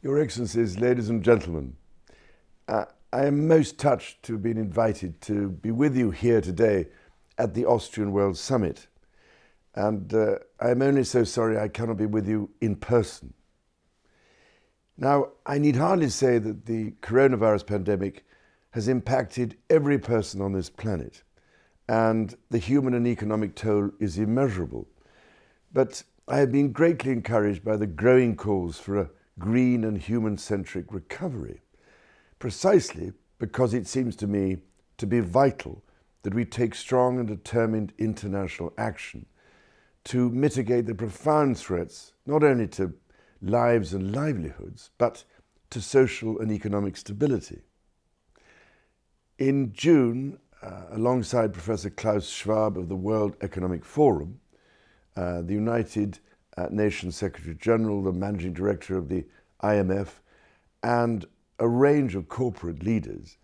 Your Excellencies, ladies and gentlemen, I am most touched to have been invited to be with you here today at the Austrian World Summit. And I am only so sorry I cannot be with you in person. Now, I need hardly say that the coronavirus pandemic has impacted every person on this planet, and the human and economic toll is immeasurable. But I have been greatly encouraged by the growing calls for a green and human-centric recovery, precisely because it seems to me to be vital that we take strong and determined international action to mitigate the profound threats not only to lives and livelihoods, but to social and economic stability. In June, alongside Professor Klaus Schwab of the World Economic Forum, the United Nations Secretary General, the Managing Director of the IMF, and a range of corporate leaders,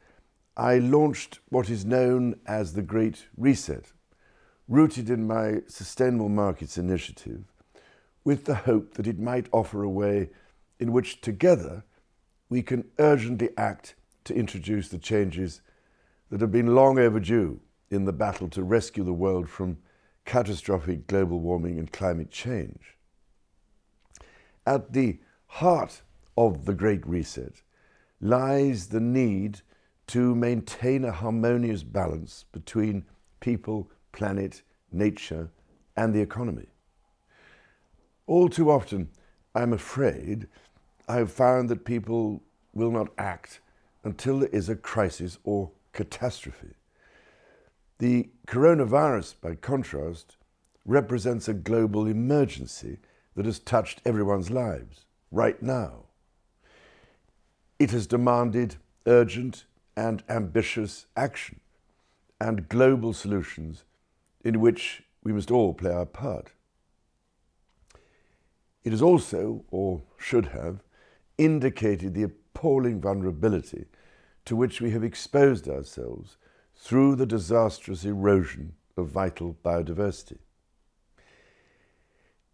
I launched what is known as the Great Reset, rooted in my Sustainable Markets initiative, with the hope that it might offer a way in which together we can urgently act to introduce the changes that have been long overdue in the battle to rescue the world from catastrophic global warming and climate change. At the heart of the Great Reset lies the need to maintain a harmonious balance between people, planet, nature, and the economy. All too often, I'm afraid, I have found that people will not act until there is a crisis or catastrophe. The coronavirus, by contrast, represents a global emergency that has touched everyone's lives right now. It has demanded urgent and ambitious action and global solutions in which we must all play our part. It has also, or should have, indicated the appalling vulnerability to which we have exposed ourselves through the disastrous erosion of vital biodiversity.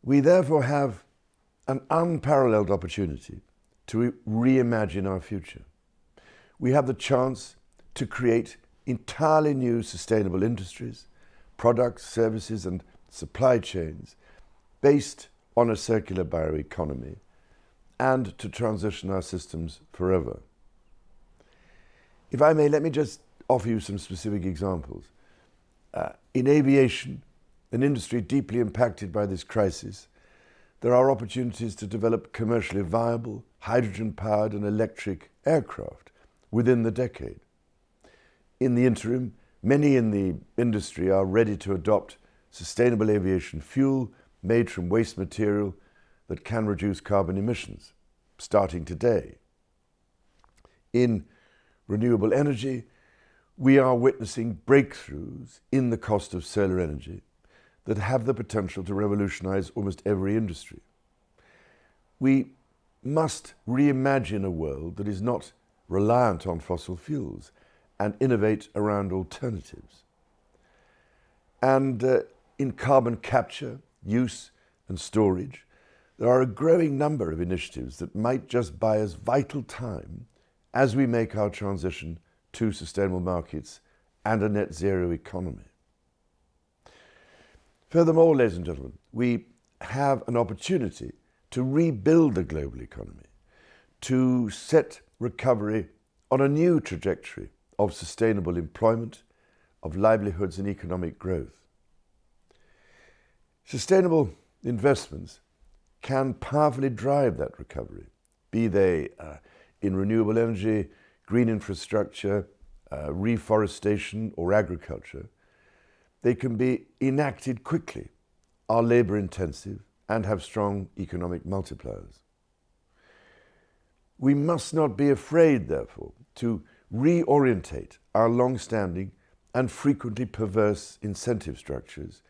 We therefore have an unparalleled opportunity to reimagine our future. We have the chance to create entirely new sustainable industries, products, services, and supply chains based on a circular bioeconomy, and to transition our systems forever. If I may, let me just offer you some specific examples. In aviation, an industry deeply impacted by this crisis, there are opportunities to develop commercially viable, hydrogen-powered and electric aircraft within the decade. In the interim, many in the industry are ready to adopt sustainable aviation fuel made from waste material that can reduce carbon emissions, starting today. In renewable energy, we are witnessing breakthroughs in the cost of solar energy that have the potential to revolutionize almost every industry. We must reimagine a world that is not reliant on fossil fuels and innovate around alternatives. And in carbon capture, use and storage, there are a growing number of initiatives that might just buy us vital time as we make our transition to sustainable markets and a net zero economy. Furthermore, ladies and gentlemen, we have an opportunity to rebuild the global economy, to set recovery on a new trajectory of sustainable employment, of livelihoods and economic growth. Sustainable investments can powerfully drive that recovery, be they in renewable energy, green infrastructure, reforestation or agriculture. They can be enacted quickly, are labour intensive and have strong economic multipliers. We must not be afraid, therefore, to reorientate our long-standing and frequently perverse incentive structures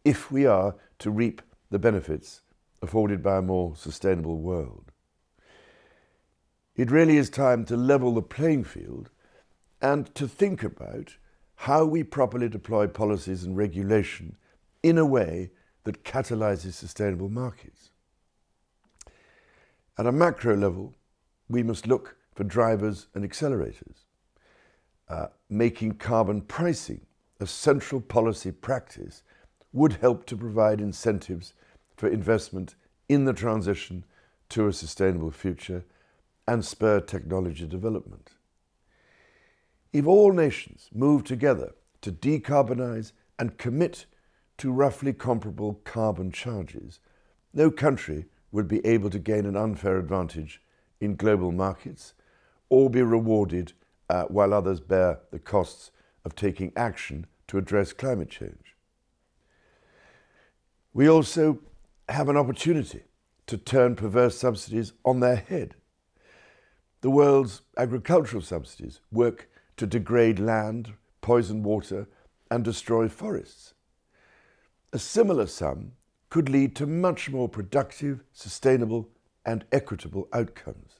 if we are to reap the benefits afforded by a more sustainable world. It really is time to level the playing field and to think about how we properly deploy policies and regulation in a way that catalyses sustainable markets. At a macro level, we must look for drivers and accelerators. Making carbon pricing a central policy practice would help to provide incentives for investment in the transition to a sustainable future and spur technology development. If all nations move together to decarbonize and commit to roughly comparable carbon charges, no country would be able to gain an unfair advantage in global markets or be rewarded while others bear the costs of taking action to address climate change. We also have an opportunity to turn perverse subsidies on their head. The world's agricultural subsidies work to degrade land, poison water, and destroy forests. A similar sum could lead to much more productive, sustainable, and equitable outcomes.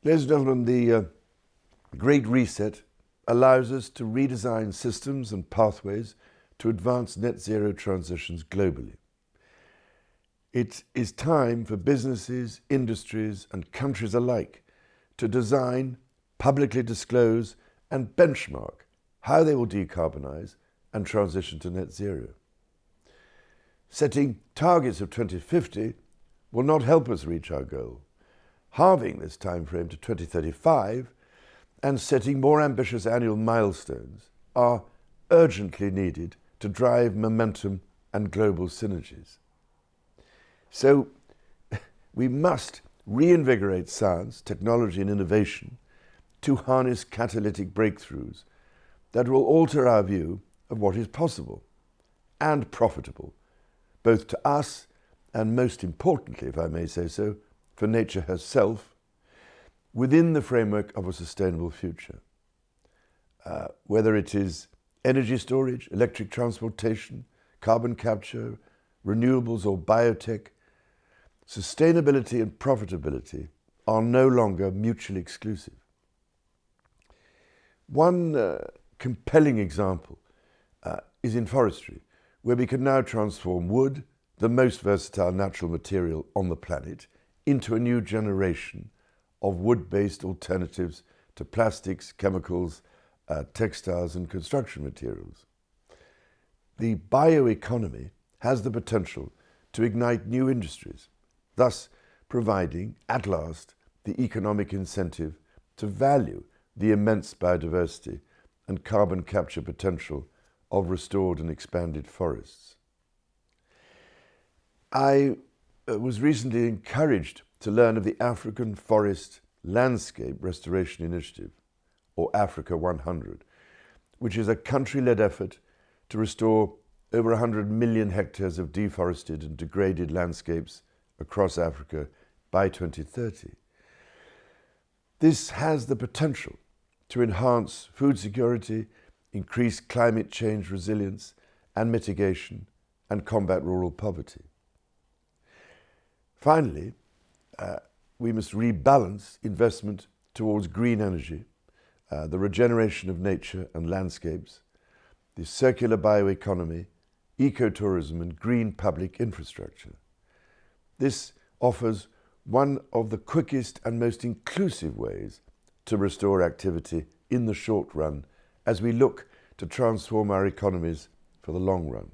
Ladies and gentlemen, the Great Reset allows us to redesign systems and pathways to advance net zero transitions globally. It is time for businesses, industries, and countries alike to design, publicly disclose, and benchmark how they will decarbonize and transition to net zero. Setting targets of 2050 will not help us reach our goal. Halving this time frame to 2035 and setting more ambitious annual milestones are urgently needed to drive momentum and global synergies. So we must reinvigorate science, technology, and innovation to harness catalytic breakthroughs that will alter our view of what is possible and profitable, both to us and, most importantly, if I may say so, for nature herself, within the framework of a sustainable future. Whether it is energy storage, electric transportation, carbon capture, renewables, or biotech, sustainability and profitability are no longer mutually exclusive. One compelling example is in forestry, where we can now transform wood, the most versatile natural material on the planet, into a new generation of wood-based alternatives to plastics, chemicals, textiles, and construction materials. The bioeconomy has the potential to ignite new industries, thus providing, at last, the economic incentive to value the immense biodiversity and carbon capture potential of restored and expanded forests. I was recently encouraged to learn of the African Forest Landscape Restoration Initiative, or Africa 100, which is a country-led effort to restore over 100 million hectares of deforested and degraded landscapes across Africa by 2030. This has the potential to enhance food security, increase climate change resilience and mitigation, and combat rural poverty. Finally, we must rebalance investment towards green energy, the regeneration of nature and landscapes, the circular bioeconomy, ecotourism, and green public infrastructure. This offers one of the quickest and most inclusive ways to restore activity in the short run as we look to transform our economies for the long run.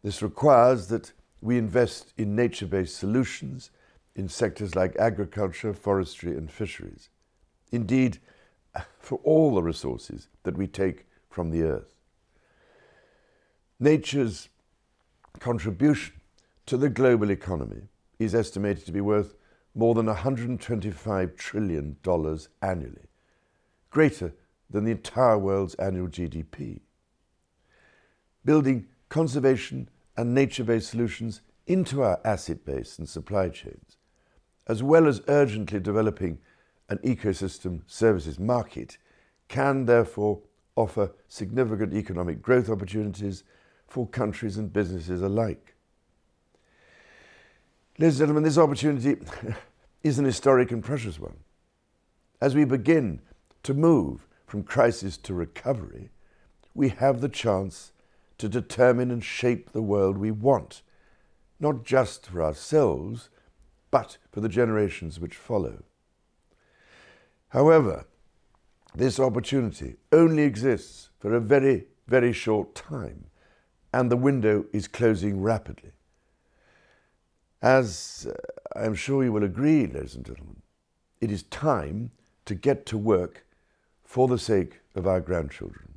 This requires that we invest in nature-based solutions in sectors like agriculture, forestry, and fisheries. Indeed, for all the resources that we take from the earth. Nature's contribution to the global economy is estimated to be worth more than $125 trillion annually, greater than the entire world's annual GDP. Building conservation and nature-based solutions into our asset base and supply chains, as well as urgently developing an ecosystem services market, can therefore offer significant economic growth opportunities for countries and businesses alike. Ladies and gentlemen, this opportunity is an historic and precious one. As we begin to move from crisis to recovery, we have the chance to determine and shape the world we want, not just for ourselves, but for the generations which follow. However, this opportunity only exists for a very, very short time, and the window is closing rapidly. As I'm sure you will agree, ladies and gentlemen, it is time to get to work for the sake of our grandchildren.